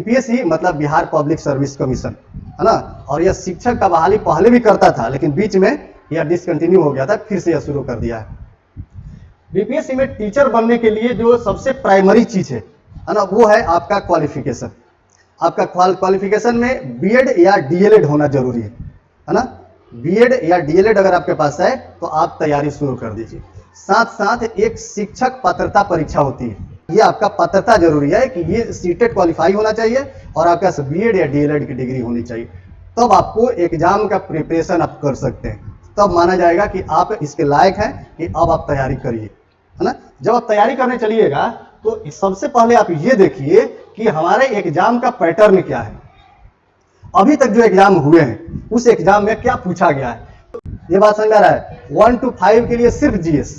BPSC मतलब Bihar public service commission, है ना। और यह शिक्षक का बहाली पहले भी करता था, लेकिन बीच में यह डिसकंटिन्यू हो गया था, फिर से यह शुरू कर दिया है। बीपीएससी में टीचर बनने के लिए जो सबसे प्राइमरी चीज है ना, वो है आपका क्वालिफिकेशन। आपका क्वालिफिकेशन में बीएड या डीएलएड होना जरूरी है ना। बीएड या डीएलएड अगर आपके पास है तो आप तैयारी शुरू कर दीजिए। साथ साथ एक शिक्षक पात्रता परीक्षा होती है, ये आपका पात्रता जरूरी है कि ये सीटेट क्वालिफाई होना चाहिए और आपके पास बीएड या डीएलएड की डिग्री होनी चाहिए। तब आपको एग्जाम का प्रिपरेशन आप कर सकते हैं, तब माना जाएगा कि आप इसके लायक हैं कि अब आप तैयारी करिए, है ना। जब आप तैयारी करने चलिएगा तो सबसे पहले आप ये देखिए कि हमारे एग्जाम का पैटर्न क्या है। अभी तक जो एग्जाम हुए हैं उस एग्जाम में क्या पूछा गया है, ये बात समझ आ रहा है। 1 to 5 के लिए सिर्फ जीएस,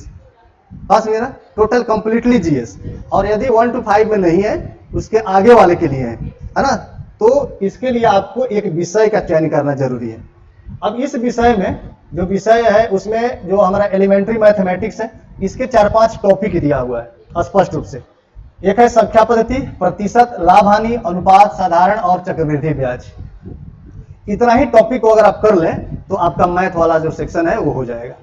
बात समझ रहा, टोटल कंप्लीटली जीएस। और यदि 1 to 5 में नहीं है उसके आगे वाले के लिए है ना, तो इसके लिए आपको एक विषय का चयन करना जरूरी है। अब इस विषय में जो विषय है उसमें जो हमारा एलिमेंट्री मैथमेटिक्स है, इसके 4-5 टॉपिक दिया हुआ है स्पष्ट रूप से। एक है संख्या पद्धति, प्रतिशत, लाभ हानि, अनुपात, साधारण और चक्रवृद्धि ब्याज। इतना ही टॉपिक को अगर आप कर लें तो आपका मैथ वाला जो सेक्शन है वो हो जाएगा।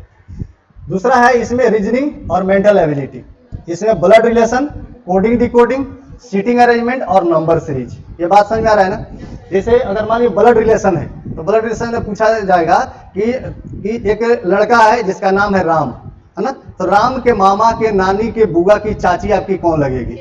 दूसरा है इसमें रीजनिंग और मेंटल एबिलिटी। इसमें blood relation, coding decoding, seating arrangement और नंबर सीरीज। ये बात समझ में आ रहा है ना। जैसे अगर मान लीजिए ब्लड रिलेशन है तो ब्लड रिलेशन में पूछा जाएगा कि एक लड़का है जिसका नाम है राम, है ना। तो राम के मामा के नानी के बुआ की चाची आपकी कौन लगेगी,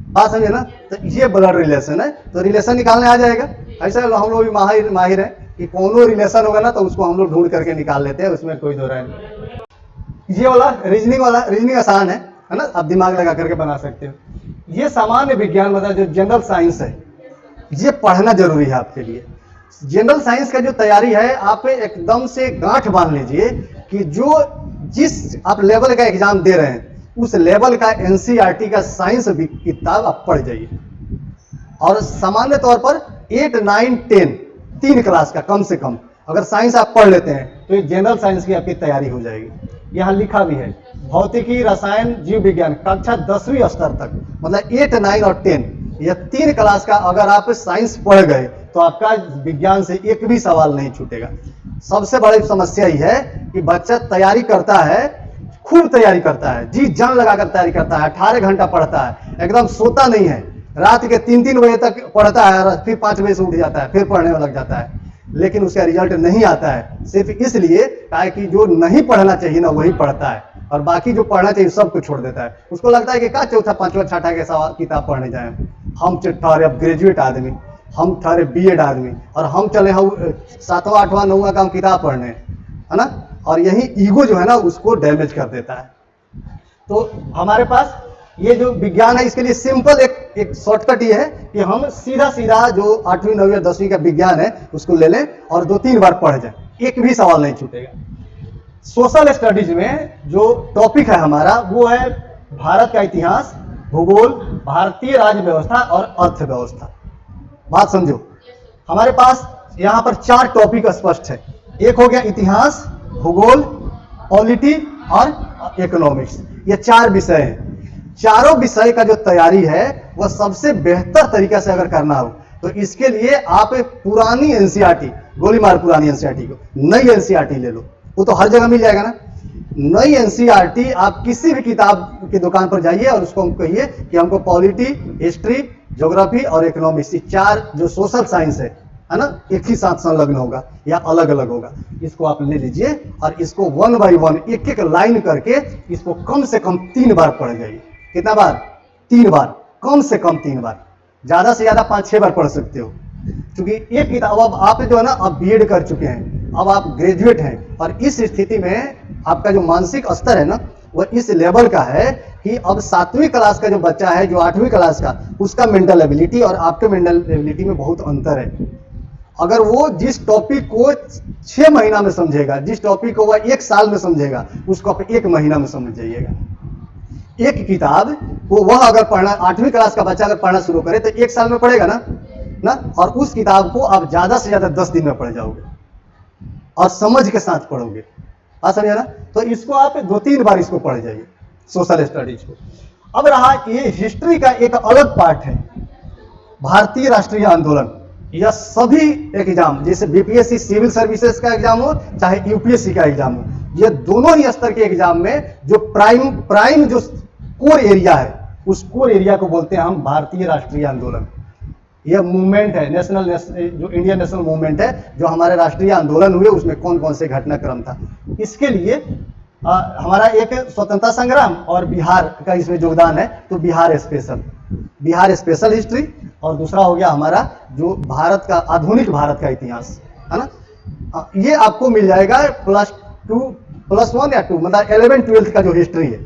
बात समझे ना। तो ये ब्लड रिलेशन है, तो रिलेशन निकालने आ जाएगा। ऐसा हम लोग भी माहिर है कि कौन रिलेशन होगा ना तो उसको हम लोग ढूंढ करके निकाल लेते हैं, उसमें कोई दो राय नहीं। ये वाला रीजनिंग आसान है ना, आप दिमाग लगा करके बना सकते हो। ये सामान्य विज्ञान मतलब जो जनरल साइंस है ये पढ़ना जरूरी है आपके लिए। जनरल साइंस का जो तैयारी है आप एकदम से गांठ बांध लीजिए कि जो जिस आप लेवल का एग्जाम दे रहे हैं उस लेवल का एनसीईआरटी का साइंस किताब आप पढ़ जाइए। और सामान्य तौर पर 8, 9, 10 3 क्लास का कम से कम अगर साइंस आप पढ़ लेते हैं तो ये जनरल साइंस की आपकी तैयारी हो जाएगी। यहाँ लिखा भी है भौतिकी, रसायन, जीव विज्ञान कक्षा 10वीं स्तर तक, मतलब 8, 9 और 10 यह 3 क्लास का अगर आप साइंस पढ़ गए तो आपका विज्ञान से एक भी सवाल नहीं छूटेगा। सबसे बड़ी समस्या ही है कि बच्चा तैयारी करता है, खूब तैयारी करता है, जी जान लगाकर तैयारी करता है, 18 घंटा पढ़ता है, एकदम सोता नहीं है, रात के 3-3 बजे तक पढ़ता है, फिर 5 बजे से उठ जाता है, फिर पढ़ने में लग जाता है, लेकिन उसका रिजल्ट नहीं आता है। सिर्फ इसलिए कि जो नहीं पढ़ना चाहिए ना वही पढ़ता है और बाकी जो पढ़ना चाहिए सब कुछ छोड़ देता है। उसको लगता है कि क्या चौथा, पांचवा, छठा के सवाल किताब पढ़ने जाए। हम ठहरे अब ग्रेजुएट आदमी, हम ठहरे बीएड आदमी और हम चले हम 7वां, 8वां, 9वां का हम किताब पढ़ने, है ना। और यही ईगो जो है ना उसको डैमेज कर देता है। तो हमारे पास ये जो विज्ञान है इसके लिए सिंपल एक शॉर्टकट ये है कि हम सीधा जो 8वीं, 9वीं और 10वीं का विज्ञान है उसको ले लें और 2-3 बार पढ़ जाए, एक भी सवाल नहीं छूटेगा। सोशल स्टडीज में जो टॉपिक है हमारा वो है भारत का इतिहास, भूगोल, भारतीय राज्य व्यवस्था और अर्थव्यवस्था। बात समझो, हमारे पास यहाँ पर 4 टॉपिक स्पष्ट है। एक हो गया इतिहास, भूगोल, पॉलिटी और इकोनॉमिक्स। ये 4 विषय हैं। चारों विषय का जो तैयारी है वह सबसे बेहतर तरीके से अगर करना हो तो इसके लिए आप पुरानी एनसीईआरटी, गोली मार पुरानी एनसीईआरटी को, नई एनसीईआरटी ले लो, वो तो हर जगह मिल जाएगा ना। नई एनसीईआरटी आप किसी भी किताब की दुकान पर जाइए और उसको हम कहिए कि हमको पॉलिटी, हिस्ट्री, ज्योग्राफी और इकोनॉमिक्स, 4 जो सोशल साइंस है ना, एक ही साथ संलग्न होगा या अलग अलग होगा, इसको आप ले लीजिए और इसको 1 by 1 एक लाइन करके इसको कम से कम 3 बार पढ़ जाइए। कितना बार? 3 बार, कम से कम 3 बार, ज्यादा से ज्यादा 5-6 बार पढ़ सकते हो। क्योंकि एक किताब अब आप जो है ना अब बीएड कर चुके हैं, अब आप ग्रेजुएट हैं और इस स्थिति में आपका जो मानसिक स्तर है ना वह इस लेवल का है कि अब 7वीं क्लास का जो बच्चा है, जो 8वीं क्लास का, उसका मेंटल एबिलिटी और आपके मेंटल एबिलिटी में बहुत अंतर है। अगर वो जिस टॉपिक को 6 महीना में समझेगा, जिस टॉपिक को वह 1 साल में समझेगा, उसको आप 1 महीना में समझ जाइएगा। एक किताब को वह अगर पढ़ना, 8वीं क्लास का बच्चा अगर पढ़ना शुरू करे तो 1 साल में पढ़ेगा ना, और उस किताब को आप ज्यादा से ज्यादा 10 दिन में पढ़ जाओगे और समझ के साथ पढ़ोगे। हाँ समझे ना। तो इसको आप 2-3 बार इसको पढ़ जाइए, सोशल स्टडीज को। अब रहा ये हिस्ट्री का एक अलग पार्ट है। भारतीय राष्ट्रीय आंदोलन, यह सभी एग्जाम, जैसे बीपीएससी सिविल सर्विसेज का एग्जाम हो चाहे यूपीएससी का एग्जाम हो, ये दोनों ही स्तर के एग्जाम में जो प्राइम जो कोर एरिया है, उस कोर एरिया को बोलते हैं हम भारतीय राष्ट्रीय आंदोलन। यह मूवमेंट है, जो इंडियन नेशनल मूवमेंट है, जो हमारे राष्ट्रीय आंदोलन हुए उसमें कौन कौन से घटनाक्रम था। इसके लिए हमारा एक स्वतंत्रता संग्राम और बिहार का इसमें योगदान है, तो बिहार स्पेशल हिस्ट्री, और दूसरा हो गया हमारा जो भारत का आधुनिक भारत का इतिहास, है ना। ये आपको मिल जाएगा +1 या 2, मतलब 11-12 का जो हिस्ट्री है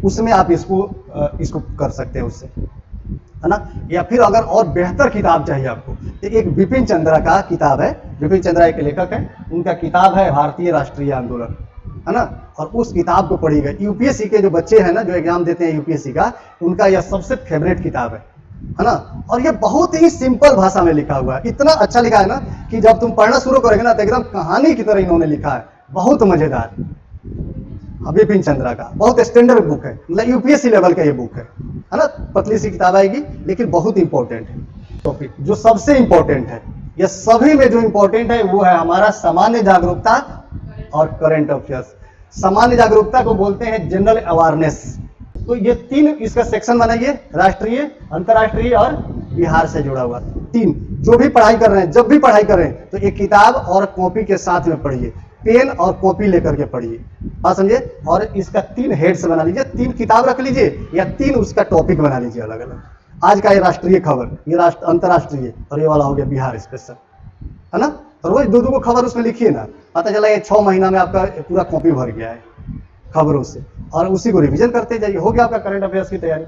उसमें आप इसको कर सकते हैं उससे, है ना। या फिर अगर और बेहतर किताब चाहिए आपको, तो एक बिपिन चंद्रा का किताब है, बिपिन चंद्रा एक लेखक है, उनका किताब है भारतीय राष्ट्रीय आंदोलन, है ना। और उस किताब को पढ़िएगा। यूपीएससी के जो बच्चे हैं ना, जो एग्जाम देते हैं यूपीएससी का, उनका यह सबसे फेवरेट किताब है ना। और ये बहुत ही सिंपल भाषा में लिखा हुआ है, इतना अच्छा लिखा है ना कि जब तुम पढ़ना शुरू करोगे ना तो एकदम कहानी की तरह इन्होंने लिखा है, बहुत मजेदार। बिपिन चंद्रा का बहुत स्टैंडर्ड बुक है, मतलब यूपीएससी लेवल का ये बुक है ना। पतली सी किताब आएगी लेकिन बहुत इंपॉर्टेंट है टॉपिक, जो सबसे इंपॉर्टेंट है। ये सभी में जो इंपॉर्टेंट है वो है हमारा सामान्य जागरूकता और करंट अफेयर्स। सामान्य जागरूकता को बोलते हैं जनरल अवेयरनेस। तो ये 3 इसका सेक्शन बनाइए, राष्ट्रीय, अंतर्राष्ट्रीय और बिहार से जुड़ा हुआ 3। जो भी पढ़ाई कर रहे हैं, जब भी पढ़ाई कर रहे हैं, तो एक किताब और कॉपी के साथ में पढ़िए, पेन और कॉपी लेकर के पढ़िए, बात समझे। और इसका 3 हेड्स बना लीजिए, 3 किताब रख लीजिए या 3 उसका टॉपिक बना लीजिए अलग अलग। आज का ये राष्ट्रीय खबर, ये अंतर्राष्ट्रीय, और ये वाला हो गया बिहार स्पेशल, है ना। तो रोज 2-2 खबर उसमें लिखिए ना, पता चला ये 6 महीना में आपका पूरा कॉपी भर गया है खबरों से, और उसी को रिवीजन करते जाइए, हो गया आपका करंट अफेयर्स की तैयारी।